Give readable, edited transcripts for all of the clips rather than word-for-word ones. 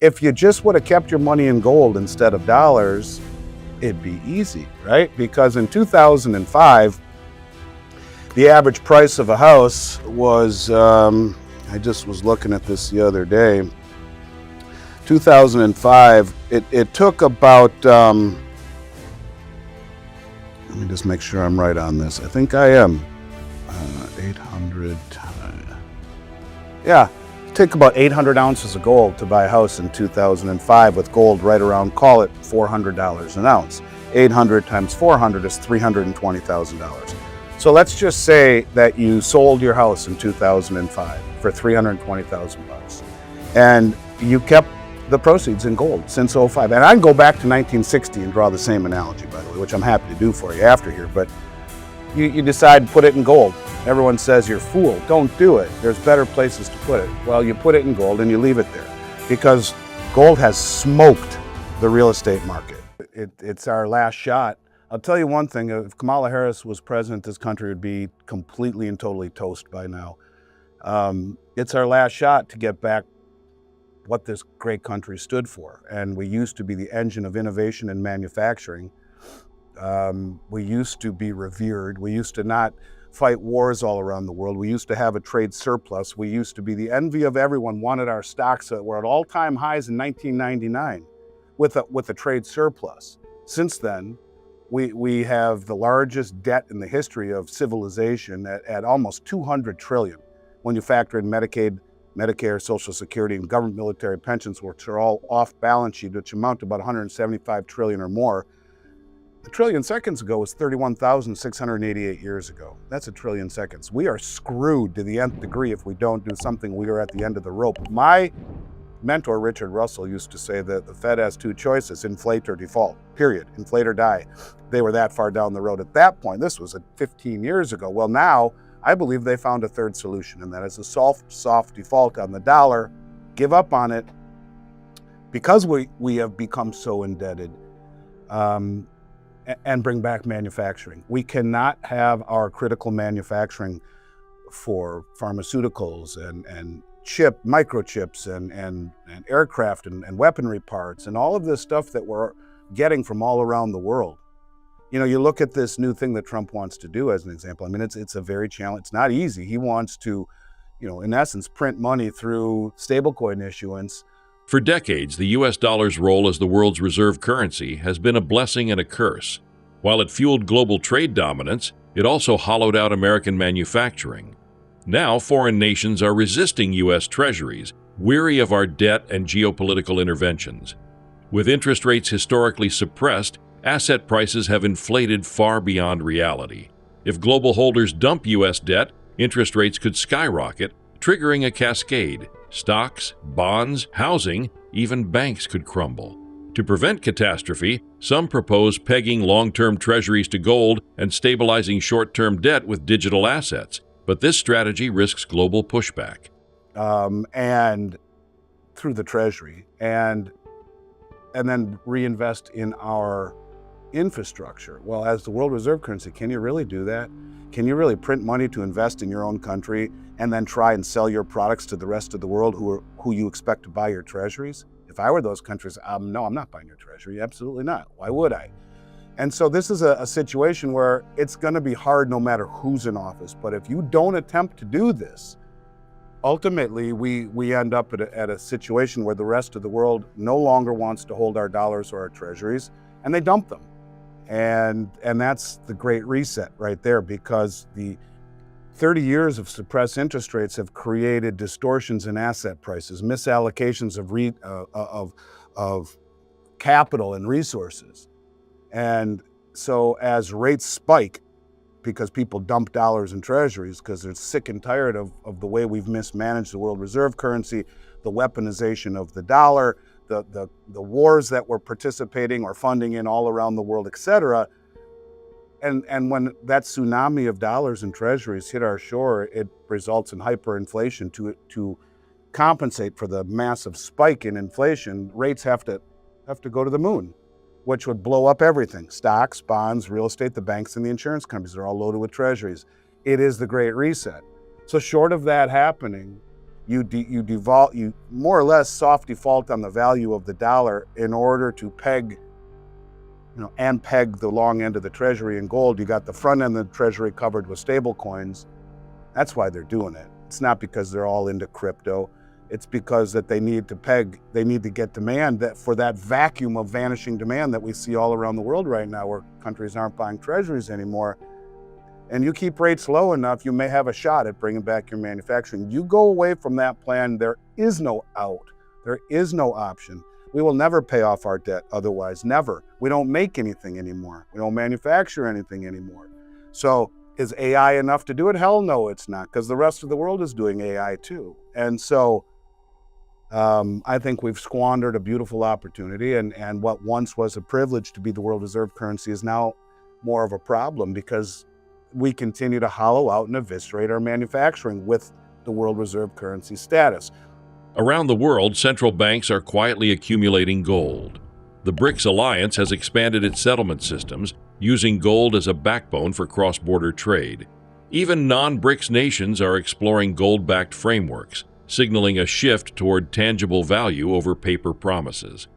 If you just would have kept your money in gold instead of dollars, it'd be easy, right? Because in 2005, the average price of a house was, I just was looking at this the other day, 2005, it took about, let me just make sure I'm right on this. I think I am. 800, yeah, it took about 800 ounces of gold to buy a house in 2005 with gold right around, call it $400 an ounce. 800 times 400 is $320,000. So let's just say that you sold your house in 2005 for $320,000 and you kept the proceeds in gold since '05. And I can go back to 1960 and draw the same analogy, by the way, which I'm happy to do for you after here, but you decide to put it in gold. Everyone says you're a fool. Don't do it. There's better places to put it. Well, you put it in gold and you leave it there because gold has smoked the real estate market. It's our last shot. I'll tell you one thing, if Kamala Harris was president, this country would be completely and totally toast by now. It's our last shot to get back what this great country stood for. And we used to be the engine of innovation and manufacturing. We used to be revered. We used to not fight wars all around the world. We used to have a trade surplus. We used to be the envy of everyone, wanted our stocks that were at all-time highs in 1999 with a trade surplus. Since then, we have the largest debt in the history of civilization at almost 200 trillion when you factor in Medicaid, Medicare, Social Security, and government military pensions, which are all off balance sheet, which amount to about 175 trillion or more. A trillion seconds ago was 31,688 years ago. That's a trillion seconds. We are screwed to the nth degree if we don't do something. We are at the end of the rope. My mentor, Richard Russell, used to say that the Fed has two choices, inflate or default, period, inflate or die. They were that far down the road at that point. This was 15 years ago. Well, now I believe they found a third solution, and that is a soft default on the dollar, give up on it, because we have become so indebted, and bring back manufacturing. We cannot have our critical manufacturing for pharmaceuticals and microchips and aircraft and weaponry parts and all of this stuff that we're getting from all around the world. You know, you look at this new thing that Trump wants to do as an example. I mean, it's a very challenge. It's not easy. He wants to, in essence, print money through stablecoin issuance. For decades, the U.S. dollar's role as the world's reserve currency has been a blessing and a curse. While it fueled global trade dominance, it also hollowed out American manufacturing. Now, foreign nations are resisting U.S. treasuries, weary of our debt and geopolitical interventions. With interest rates historically suppressed, asset prices have inflated far beyond reality. If global holders dump U.S. debt, interest rates could skyrocket, triggering a cascade. Stocks, bonds, housing, even banks could crumble. To prevent catastrophe, some propose pegging long-term treasuries to gold and stabilizing short-term debt with digital assets. But this strategy risks global pushback. And through the treasury, and then reinvest in our infrastructure. Well, as the world reserve currency, can you really do that? Can you really print money to invest in your own country and then try and sell your products to the rest of the world who you expect to buy your treasuries? If I were those countries, no, I'm not buying your treasury. Absolutely not. Why would I? And so this is a situation where it's going to be hard no matter who's in office. But if you don't attempt to do this, ultimately we end up at a situation where the rest of the world no longer wants to hold our dollars or our treasuries, and they dump them. And that's the Great Reset right there, because the 30 years of suppressed interest rates have created distortions in asset prices, misallocations of capital and resources. And so as rates spike, because people dump dollars in treasuries because they're sick and tired of the way we've mismanaged the world reserve currency, the weaponization of the dollar, the wars that we're participating or funding in all around the world, et cetera. And when that tsunami of dollars and treasuries hit our shore, it results in hyperinflation. To compensate for the massive spike in inflation, rates have to go to the moon, which would blow up everything. Stocks, bonds, real estate, the banks and the insurance companies are all loaded with treasuries. It is the Great Reset. So short of that happening, You more or less soft default on the value of the dollar in order to peg the long end of the treasury in gold. You got the front end of the treasury covered with stable coins. That's why they're doing it. It's not because they're all into crypto. It's because that they need to get demand for that vacuum of vanishing demand that we see all around the world right now, where countries aren't buying treasuries anymore. And you keep rates low enough, you may have a shot at bringing back your manufacturing. You go away from that plan, there is no out. There is no option. We will never pay off our debt otherwise, never. We don't make anything anymore. We don't manufacture anything anymore. So is AI enough to do it? Hell no, it's not, because the rest of the world is doing AI too. And so I think we've squandered a beautiful opportunity, and what once was a privilege to be the world reserve currency is now more of a problem, because we continue to hollow out and eviscerate our manufacturing with the world reserve currency status. Around the world, central banks are quietly accumulating gold. The BRICS alliance has expanded its settlement systems, using gold as a backbone for cross-border trade. Even non-BRICS nations are exploring gold-backed frameworks, signaling a shift toward tangible value over paper promises.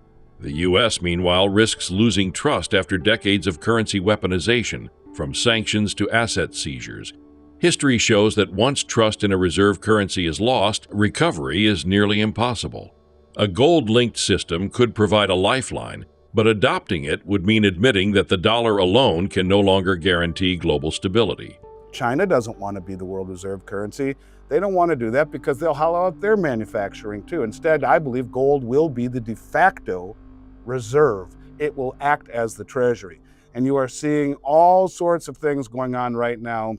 The U.S., meanwhile, risks losing trust after decades of currency weaponization, from sanctions to asset seizures. History shows that once trust in a reserve currency is lost, recovery is nearly impossible. A gold-linked system could provide a lifeline, but adopting it would mean admitting that the dollar alone can no longer guarantee global stability. China doesn't want to be the world reserve currency. They don't want to do that because they'll hollow out their manufacturing too. Instead, I believe gold will be the de facto reserve. It will act as the treasury. And you are seeing all sorts of things going on right now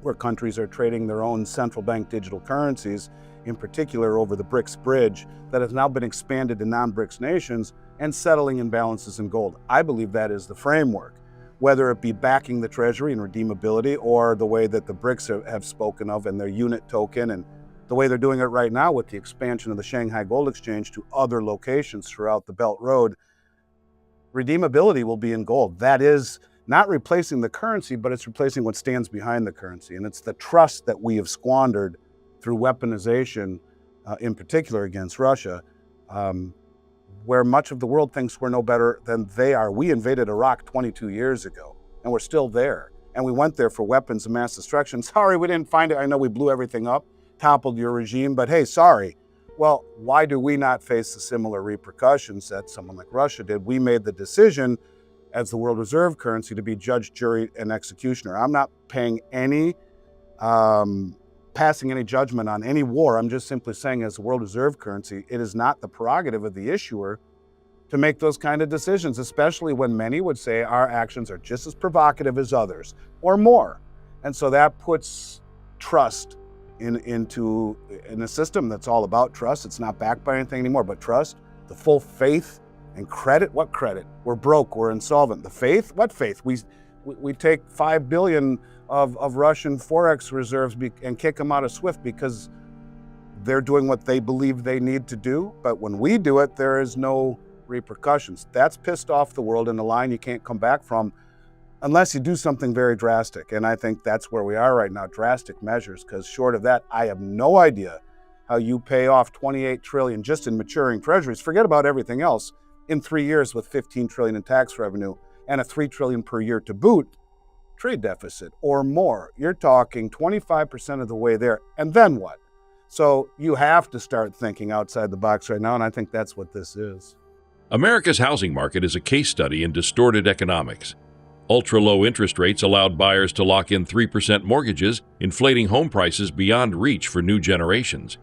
where countries are trading their own central bank digital currencies, in particular over the BRICS bridge that has now been expanded to non-BRICS nations, and settling imbalances in gold. I believe that is the framework, whether it be backing the treasury and redeemability, or the way that the BRICS have spoken of in their unit token, and the way they're doing it right now with the expansion of the Shanghai Gold Exchange to other locations throughout the Belt Road. Redeemability will be in gold. That is not replacing the currency, but it's replacing what stands behind the currency. And it's the trust that we have squandered through weaponization, in particular against Russia, where much of the world thinks we're no better than they are. We invaded Iraq 22 years ago, and we're still there. And we went there for weapons of mass destruction. Sorry, we didn't find it. I know we blew everything up, toppled your regime, but hey, sorry. Well, why do we not face the similar repercussions that someone like Russia did? We made the decision as the world reserve currency to be judge, jury, and executioner. I'm not passing any judgment on any war. I'm just simply saying, as the world reserve currency, it is not the prerogative of the issuer to make those kind of decisions, especially when many would say our actions are just as provocative as others, or more. And so that puts trust in a system that's all about trust. It's not backed by anything anymore but trust, the full faith and credit. What credit? We're broke, we're insolvent. The faith? What faith? We take 5 billion of Russian Forex reserves and kick them out of SWIFT because they're doing what they believe they need to do. But when we do it, there is no repercussions. That's pissed off the world, in a line you can't come back from unless you do something very drastic. And I think that's where we are right now, drastic measures, because short of that, I have no idea how you pay off 28 trillion just in maturing treasuries. Forget about everything else. In 3 years with 15 trillion in tax revenue and a 3 trillion per year to boot, trade deficit or more. You're talking 25% of the way there. And then what? So you have to start thinking outside the box right now, and I think that's what this is. America's housing market is a case study in distorted economics. Ultra-low interest rates allowed buyers to lock in 3% mortgages, inflating home prices beyond reach for new generations.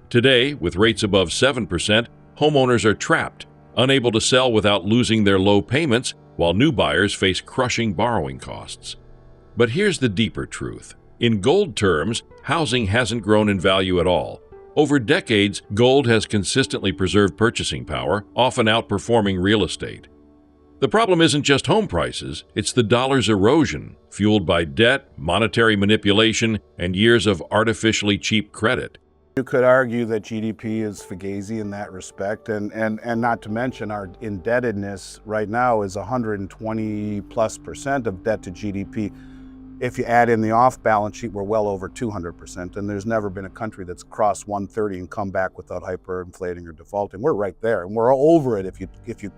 Today, with rates above 7%, homeowners are trapped, unable to sell without losing their low payments, while new buyers face crushing borrowing costs. But here's the deeper truth. In gold terms, housing hasn't grown in value at all. Over decades, gold has consistently preserved purchasing power, often outperforming real estate. The problem isn't just home prices, it's the dollar's erosion, fueled by debt, monetary manipulation, and years of artificially cheap credit. You could argue that GDP is fugazi in that respect, and not to mention our indebtedness right now is 120+% of debt to GDP. If you add in the off-balance sheet, we're well over 200%, and there's never been a country that's crossed 130 and come back without hyperinflating or defaulting. We're right there, and we're over it if you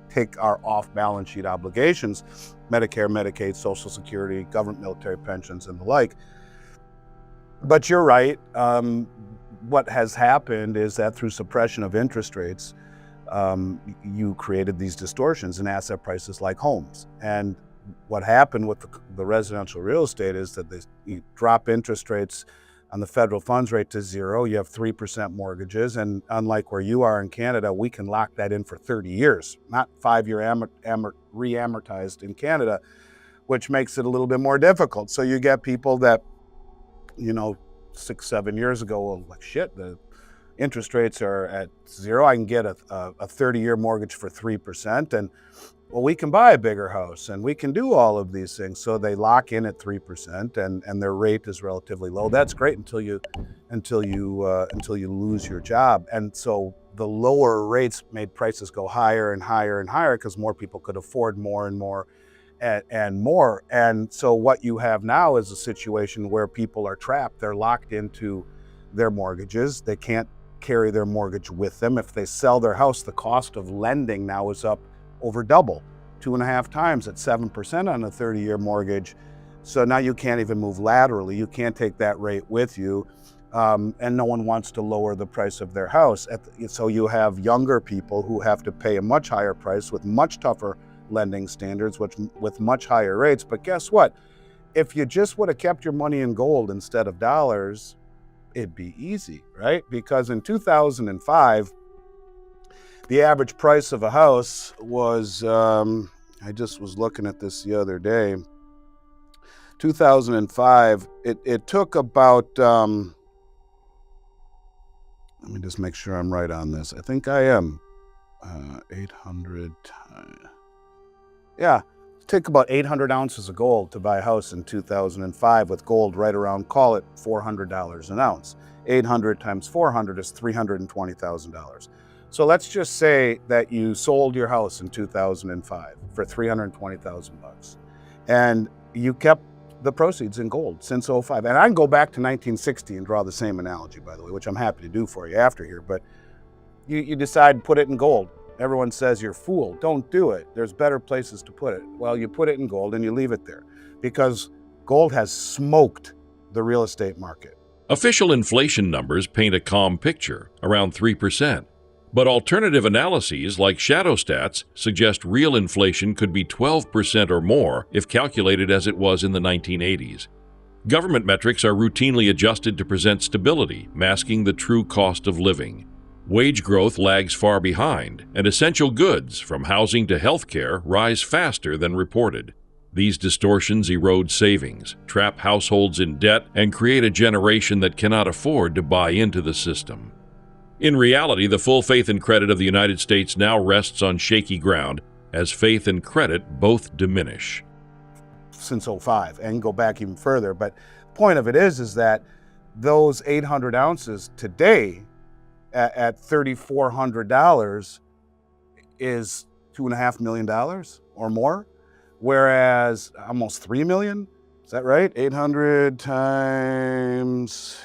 take our off-balance sheet obligations, Medicare, Medicaid, Social Security, government military pensions, and the like. But you're right. What has happened is that through suppression of interest rates, you created these distortions in asset prices like homes. And what happened with the residential real estate is that you drop interest rates on the federal funds rate to zero. You have 3% mortgages, and unlike where you are in Canada, we can lock that in for 30 years, not 5-year re-amortized in Canada, which makes it a little bit more difficult. So you get people that, 6-7 years ago, well, like, shit, the interest rates are at zero. I can get a 30-year mortgage for 3%, and well, we can buy a bigger house and we can do all of these things. So they lock in at 3%, and their rate is relatively low. That's great until you lose your job. And so the lower rates made prices go higher and higher and higher because more people could afford more and more and more. And so what you have now is a situation where people are trapped. They're locked into their mortgages. They can't carry their mortgage with them. If they sell their house, the cost of lending now is up over double, 2.5 times at 7% on a 30-year mortgage. So now you can't even move laterally. You can't take that rate with you. And no one wants to lower the price of their house. So you have younger people who have to pay a much higher price with much tougher lending standards, with much higher rates. But guess what? If you just would have kept your money in gold instead of dollars, it'd be easy, right? Because in 2005, the average price of a house was, I just was looking at this the other day, 2005, it took about, let me just make sure I'm right on this. I think I am. 800 times. Yeah, take about 800 ounces of gold to buy a house in 2005 with gold right around, call it $400 an ounce. 800 times 400 is $320,000. So let's just say that you sold your house in 2005 for $320,000, and you kept the proceeds in gold since '05. And I can go back to 1960 and draw the same analogy, by the way, which I'm happy to do for you after here. But you decide to put it in gold. Everyone says you're a fool. Don't do it. There's better places to put it. Well, you put it in gold and you leave it there because gold has smoked the real estate market. Official inflation numbers paint a calm picture, around 3%. But alternative analyses like shadow stats suggest real inflation could be 12% or more if calculated as it was in the 1980s. Government metrics are routinely adjusted to present stability, masking the true cost of living. Wage growth lags far behind, and essential goods, from housing to healthcare, rise faster than reported. These distortions erode savings, trap households in debt, and create a generation that cannot afford to buy into the system. In reality, the full faith and credit of the United States now rests on shaky ground as faith and credit both diminish. Since '05, and go back even further. But the point of it is that those 800 ounces today at $3,400 is $2.5 million or more, whereas almost 3 million, is that right? 800 times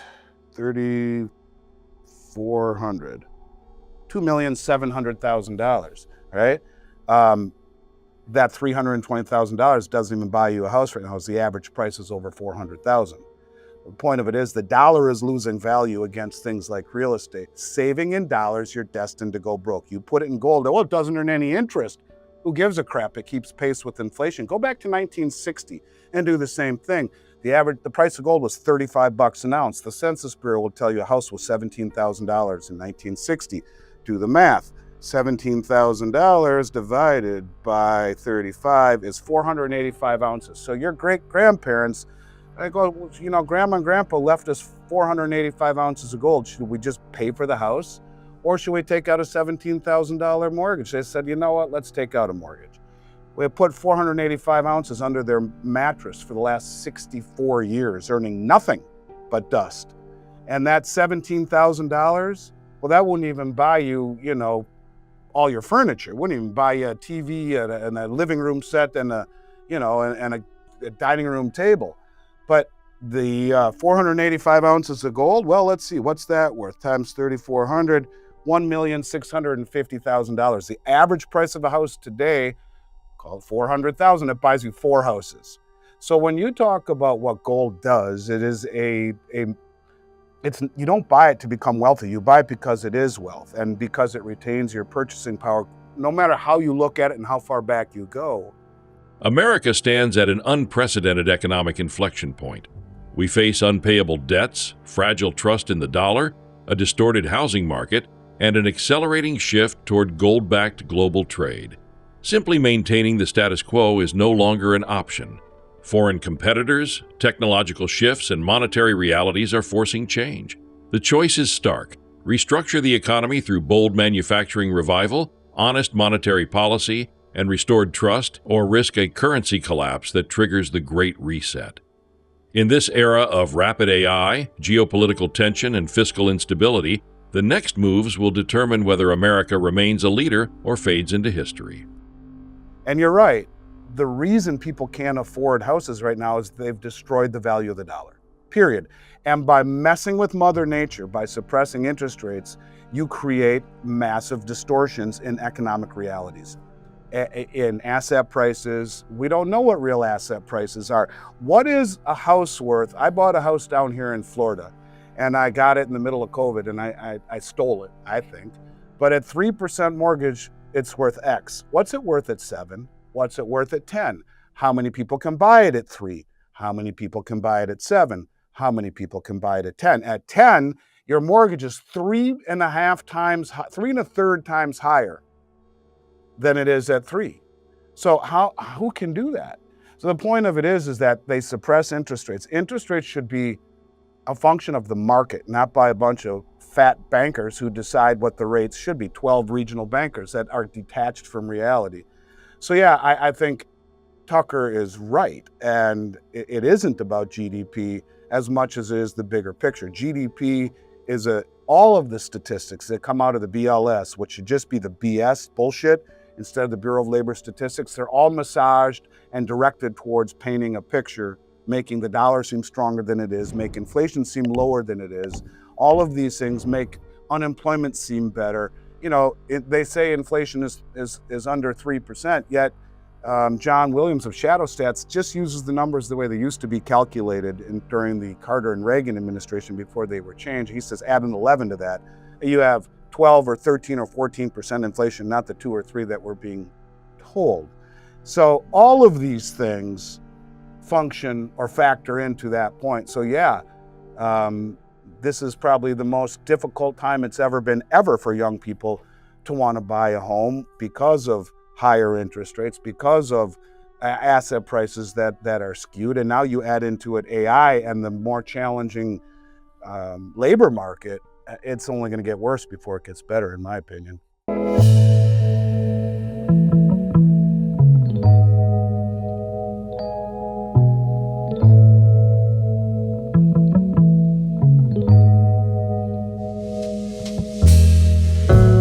3,400, $2,700,000, right? That $320,000 doesn't even buy you a house right now, as the average price is over $400,000. The point of it is the dollar is losing value against things like real estate. Saving in dollars, you're destined to go broke. You put it in gold, well, it doesn't earn any interest. Who gives a crap? It keeps pace with inflation. Go back to 1960 and do the same thing. The price of gold was $35 an ounce. The Census Bureau will tell you a house was $17,000 in 1960. Do the math. $17,000 divided by 35 is 485 ounces. So your great-grandparents, I go, Grandma and Grandpa left us 485 ounces of gold. Should we just pay for the house? Or should we take out a $17,000 mortgage? They said, you know what, let's take out a mortgage. We have put 485 ounces under their mattress for the last 64 years, earning nothing but dust. And that $17,000, well, that wouldn't even buy you, all your furniture. It wouldn't even buy you a TV and a living room set and a dining room table. But the 485 ounces of gold, well, let's see, what's that worth? Times 3,400, $1,650,000. The average price of a house today, call it 400,000, it buys you 4 houses. So when you talk about what gold does, it is it's, you don't buy it to become wealthy. You buy it because it is wealth and because it retains your purchasing power, no matter how you look at it and how far back you go. America stands at an unprecedented economic inflection point. We face unpayable debts, fragile trust in the dollar, a distorted housing market, and an accelerating shift toward gold-backed global trade. Simply maintaining the status quo is no longer an option. Foreign competitors, technological shifts, and monetary realities are forcing change. The choice is stark. Restructure the economy through bold manufacturing revival, honest monetary policy, and restored trust, or risk a currency collapse that triggers the Great Reset. In this era of rapid AI, geopolitical tension, and fiscal instability, the next moves will determine whether America remains a leader or fades into history. And you're right. The reason people can't afford houses right now is they've destroyed the value of the dollar, period. And by messing with Mother Nature, by suppressing interest rates, you create massive distortions in economic realities. In asset prices, we don't know what real asset prices are. What is a house worth? I bought a house down here in Florida, and I got it in the middle of COVID, and I stole it, I think. But at 3% mortgage, it's worth X. What's it worth at 7? What's it worth at 10? How many people can buy it at 3? How many people can buy it at 7? How many people can buy it at 10? At 10, your mortgage is 3.5 times, 3 1/3 times higher than it is at 3. So who can do that? So the point of it is that they suppress interest rates. Interest rates should be a function of the market, not by a bunch of fat bankers who decide what the rates should be, 12 regional bankers that are detached from reality. So yeah, I think Tucker is right, and it isn't about GDP as much as it is the bigger picture. GDP is all of the statistics that come out of the BLS, which should just be the BS bullshit instead of the Bureau of Labor Statistics, they're all massaged and directed towards painting a picture, making the dollar seem stronger than it is, make inflation seem lower than it is. All of these things make unemployment seem better. You know, they say inflation is under 3%, yet John Williams of Shadow Stats just uses the numbers the way they used to be calculated during the Carter and Reagan administration before they were changed. He says add an 11 to that. You have 12 or 13 or 14% inflation, not the 2 or 3 that we're being told. So all of these things function or factor into that point. So yeah, this is probably the most difficult time it's ever been for young people to want to buy a home because of higher interest rates, because of asset prices that are skewed. And now you add into it AI and the more challenging labor market, it's only going to get worse before it gets better, in my opinion.